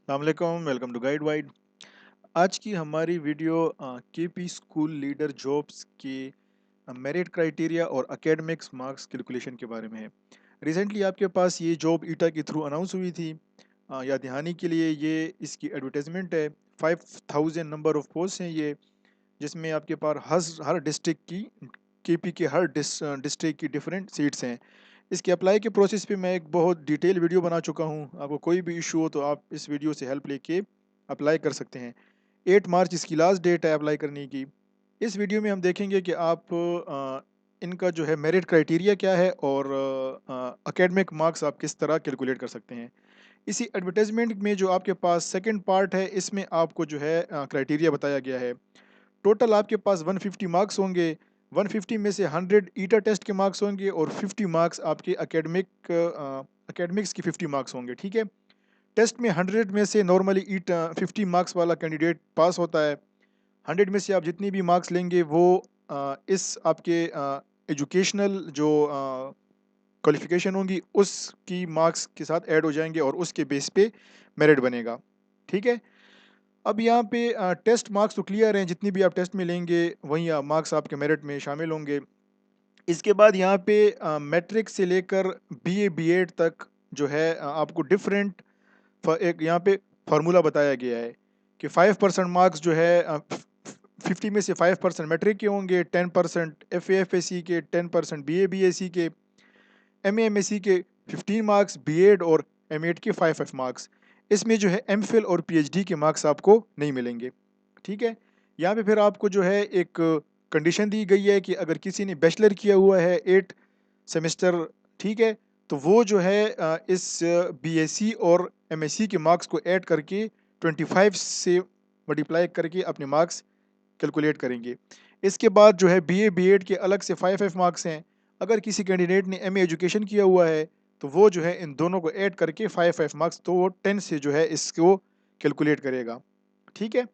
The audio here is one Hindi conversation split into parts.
अस्सलामुअलैकुम, वेलकम टू गाइड वाइड। आज की हमारी video KP school leader jobs की मेरिट क्राइटेरिया और एकेडमिक्स मार्क्स कैलकुलेशन के बारे में है। रिसेंटली आपके पास ये जॉब ईटा के थ्रू अनाउंस हुई थी। याद दहानी के लिए ये इसकी एडवर्टाइजमेंट है। 5000 नंबर ऑफ पोस्ट हैं ये, जिसमें आपके पास हर डिस्ट्रिक्ट की केपी के हर डिस्ट्रिक्ट की डिफरेंट सीट्स हैं। इसके अप्लाई के प्रोसेस पे मैं एक बहुत डिटेल वीडियो बना चुका हूँ। आपको कोई भी इशू हो तो आप इस वीडियो से हेल्प लेके अप्लाई कर सकते हैं। 8 मार्च इसकी लास्ट डेट है अप्लाई करने की। इस वीडियो में हम देखेंगे कि आप इनका जो है मेरिट क्राइटेरिया क्या है और एकेडमिक मार्क्स आप किस तरह कैलकुलेट कर सकते हैं। इसी एडवर्टाइजमेंट में जो आपके पास सेकंड पार्ट है, इसमें आपको जो है क्राइटेरिया बताया गया है। टोटल आपके पास 150 मार्क्स होंगे। 150 में से 100 ईटा टेस्ट के मार्क्स होंगे और 50 मार्क्स आपके एकेडमिक्स की 50 मार्क्स होंगे। ठीक है। टेस्ट में 100 में से नॉर्मली ईटा 50 मार्क्स वाला कैंडिडेट पास होता है। 100 में से आप जितनी भी मार्क्स लेंगे वो इस आपके एजुकेशनल जो क्वालिफिकेशन होंगी उसकी मार्क्स के साथ ऐड हो जाएंगे और उसके बेस पे मेरिट बनेगा। ठीक है। अब यहाँ पे टेस्ट मार्क्स तो क्लियर हैं, जितनी भी आप टेस्ट में लेंगे वहीं मार्क्स आपके मेरिट में शामिल होंगे। इसके बाद यहाँ पे मैट्रिक से लेकर बीए बीएड तक जो है आपको डिफरेंट एक यहाँ पे फार्मूला बताया गया है कि 5% मार्क्स जो है 50 में से 5% मैट्रिक के होंगे, 10% एफ ए सी के, 10% बी ए सी के, एम ए सी के 15 मार्क्स, बी एड और एम एड के 5 मार्क्स। इसमें जो है एम फिल और पी एच डी के मार्क्स आपको नहीं मिलेंगे। ठीक है। यहाँ पे फिर आपको जो है एक कंडीशन दी गई है कि अगर किसी ने बैचलर किया हुआ है 8 सेमेस्टर, ठीक है, तो वो जो है इस बीएससी और एमएससी के मार्क्स को ऐड करके 25 से मल्टीप्लाई करके अपने मार्क्स कैलकुलेट करेंगे। इसके बाद जो है बीए बीएड के अलग से 5 मार्क्स हैं। अगर किसी कैंडिडेट ने एमए एजुकेशन किया हुआ है तो वो जो है इन दोनों को ऐड करके 5 मार्क्स, तो वो 10 से जो है इसको कैलकुलेट करेगा। ठीक है।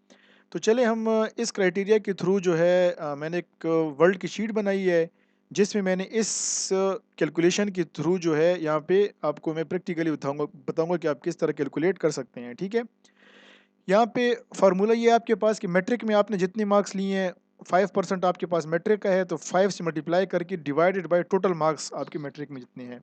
तो चले हम इस क्राइटेरिया के थ्रू जो है मैंने एक वर्ल्ड की शीट बनाई है, जिसमें मैंने इस कैलकुलेशन के थ्रू जो है यहाँ पे आपको मैं प्रैक्टिकली बताऊंगा बताऊंगा कि आप किस तरह कैलकुलेट कर सकते हैं। ठीक है। यहाँ पे फार्मूला ये है आपके पास कि मैट्रिक में आपने जितने मार्क्स लिए हैं, 5% आपके पास मैट्रिक का है तो 5 से मल्टीप्लाई करके डिवाइडेड बाय टोटल मार्क्स आपके मैट्रिक में जितने हैं।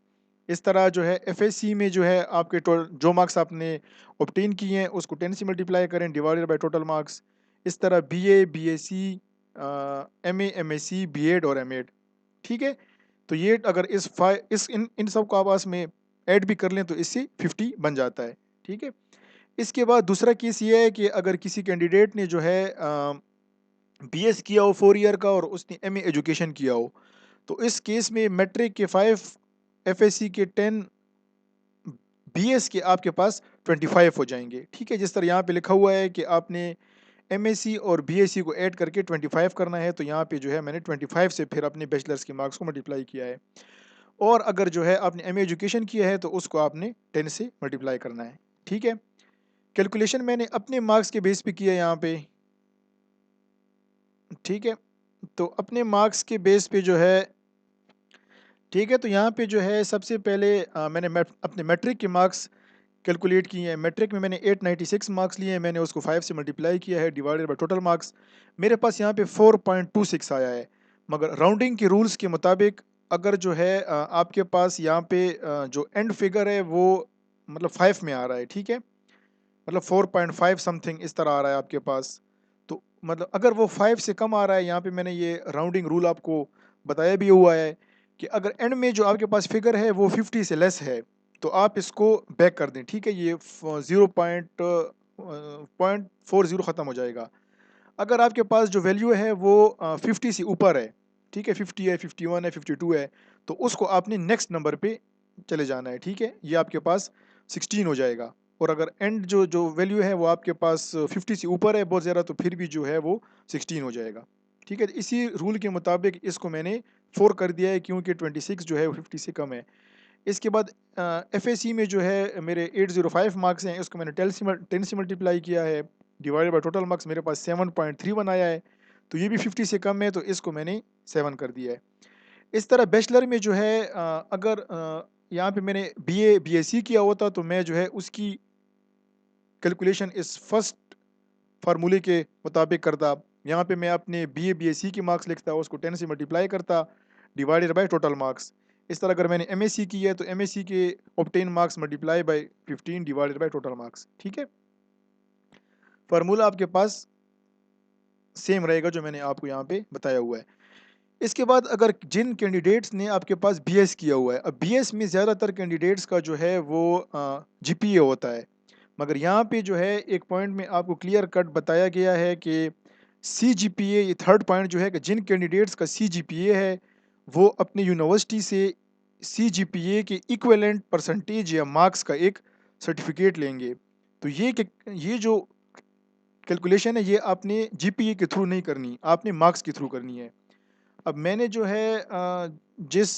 इस तरह जो है एफएससी में जो है आपके जो मार्क्स आपने ऑब्टेन किए हैं उसको 10 से मल्टीप्लाई करें डिवाइडेड बाय टोटल मार्क्स। इस तरह BA BSc MA MSc BEd और एमएड। ठीक है। तो ये अगर इस इन इन सब को आपस में ऐड भी कर लें तो इससे 50 बन जाता है। ठीक है। इसके बाद दूसरा केस ये है कि अगर किसी कैंडिडेट ने जो है बीएस किया हो 4 ईयर का और उसने एमए एजुकेशन किया हो, तो इस केस में मैट्रिक के 5, एफएससी के 10, बीएस के आपके पास 25 हो जाएंगे। ठीक है। जिस तरह यहाँ पे लिखा हुआ है कि आपने एमएससी और बीएससी को ऐड करके 25 करना है, तो यहाँ पे जो है मैंने 25 से फिर अपने बैचलर्स के मार्क्स को मल्टीप्लाई किया है। और अगर जो है आपने एमए एजुकेशन किया है तो उसको आपने 10 से मल्टीप्लाई करना है। ठीक है। कैलकुलेशन मैंने अपने मार्क्स के बेस पे किया है यहाँ पे। ठीक है। तो अपने मार्क्स के बेस पे जो है, ठीक है, तो यहाँ पे जो है सबसे पहले मैंने अपने मैट्रिक के मार्क्स कैलकुलेट किए हैं। मैट्रिक में मैंने 896 मार्क्स लिए हैं, मैंने उसको 5 से मल्टीप्लाई किया है डिवाइडेड बाय टोटल मार्क्स। मेरे पास यहाँ पे 4.26 आया है। मगर राउंडिंग के रूल्स के मुताबिक अगर जो है आपके पास यहाँ पे जो एंड फिगर है वो मतलब 5 में आ रहा है, ठीक है, मतलब 4.5 समथिंग इस तरह आ रहा है आपके पास, तो मतलब अगर वो 5 से कम आ रहा है, यहाँ पे मैंने ये राउंडिंग रूल आपको बताया भी हुआ है कि अगर एंड में जो आपके पास फिगर है वो 50 से लेस है तो आप इसको बैक कर दें। ठीक है। ये 0.40 ख़त्म हो जाएगा। अगर आपके पास जो वैल्यू है वो 50 से ऊपर है, ठीक है, 50 है, 51 है, 52 है, तो उसको आपने नेक्स्ट नंबर पे चले जाना है। ठीक है। ये आपके पास 16 हो जाएगा। और अगर एंड जो जो वैल्यू है वो आपके पास 50 से ऊपर है बहुत ज़्यादा, तो फिर भी जो है वो 16 हो जाएगा। ठीक है। इसी रूल के मुताबिक इसको मैंने 4 कर दिया है क्योंकि 26 जो है वो 50 से कम है। इसके बाद एफ में जो है मेरे 805 मार्क्स हैं, उसको मैंने 10 से मल्टीप्लाई किया है डिवाइडेड बाय टोटल मार्क्स, मेरे पास 7.31 आया है, तो ये भी 50 से कम है तो इसको मैंने 7 कर दिया है। इस तरह बैचलर में जो है अगर यहाँ पे मैंने बीए बीएससी किया होता तो मैं जो है उसकी कैलकुलेशन इस फर्स्ट फार्मूले के मुताबिक करता। यहाँ पे मैं अपने बीए बीएससी के मार्क्स लिखता, उसको 10 से मल्टीप्लाई करता, डिवाइडेड बाय टोटल मार्क्स। इस तरह अगर मैंने एमएससी की है तो एमएससी के obtain marks multiply by 15 divided by total marks. ठीक है, फार्मूला आपके पास सेम रहेगा जो मैंने आपको यहाँ पे बताया हुआ है। इसके बाद अगर जिन कैंडिडेट्स ने आपके पास बीएस किया हुआ है, अब बीएस में ज़्यादातर कैंडिडेट्स का जो है वो जीपीए होता है, मगर यहाँ पे जो है एक पॉइंट में आपको क्लियर कट बताया गया है कि सी जी पी ए, ये थर्ड पॉइंट जो है कि जिन कैंडिडेट्स का सी जी पी ए है वो अपनी यूनिवर्सिटी से सी जी पी ए के इक्विवेलेंट परसेंटेज या मार्क्स का एक सर्टिफिकेट लेंगे। तो ये जो कैलकुलेशन है ये आपने जी पी ए के थ्रू नहीं करनी, आपने मार्क्स के थ्रू करनी है। अब मैंने जो है जिस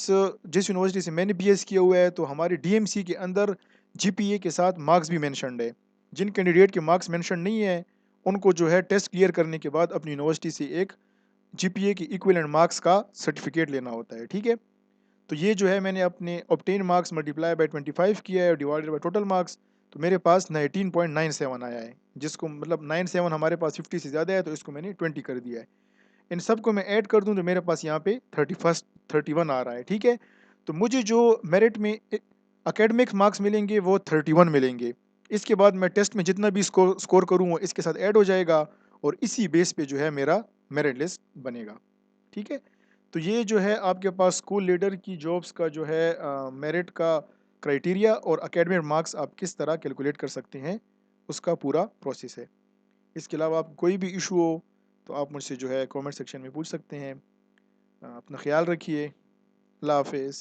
जिस यूनिवर्सिटी से मैंने बीएस किया हुआ है तो हमारे डीएमसी के अंदर जीपीए के साथ मार्क्स भी मेंशन्ड है। जिन कैंडिडेट के मार्क्स मेंशन नहीं है उनको जो है टेस्ट क्लियर करने के बाद अपनी यूनिवर्सिटी से एक जीपीए के इक्विवेलेंट मार्क्स का सर्टिफिकेट लेना होता है। ठीक है, तो ये जो है मैंने अपने ऑब्टेन मार्क्स मल्टीप्लाई बाय 25 किया है और डिवाइडेड बाय टोटल मार्क्स, तो मेरे पास 19.97 आया है, जिसको मतलब 97 हमारे पास 50 से ज़्यादा है तो इसको मैंने 20 कर दिया है। इन सबको मैं ऐड कर दूं तो मेरे पास यहाँ पे 31 आ रहा है। ठीक है, तो मुझे जो मेरिट में एकेडमिक मार्क्स मिलेंगे वो 31 मिलेंगे। इसके बाद मैं टेस्ट में जितना भी स्कोर स्कोर करूँ वो इसके साथ ऐड हो जाएगा और इसी बेस पे जो है मेरा मेरिट लिस्ट बनेगा। ठीक है, तो ये जो है आपके पास स्कूल लीडर की जॉब्स का जो है मेरिट का क्राइटेरिया और एकेडमिक मार्क्स आप किस तरह कैलकुलेट कर सकते हैं उसका पूरा प्रोसेस है। इसके अलावा आपको कोई भी इशू हो तो आप मुझसे जो है कमेंट सेक्शन में पूछ सकते हैं। अपना ख्याल रखिए। अल्लाह हाफिज़।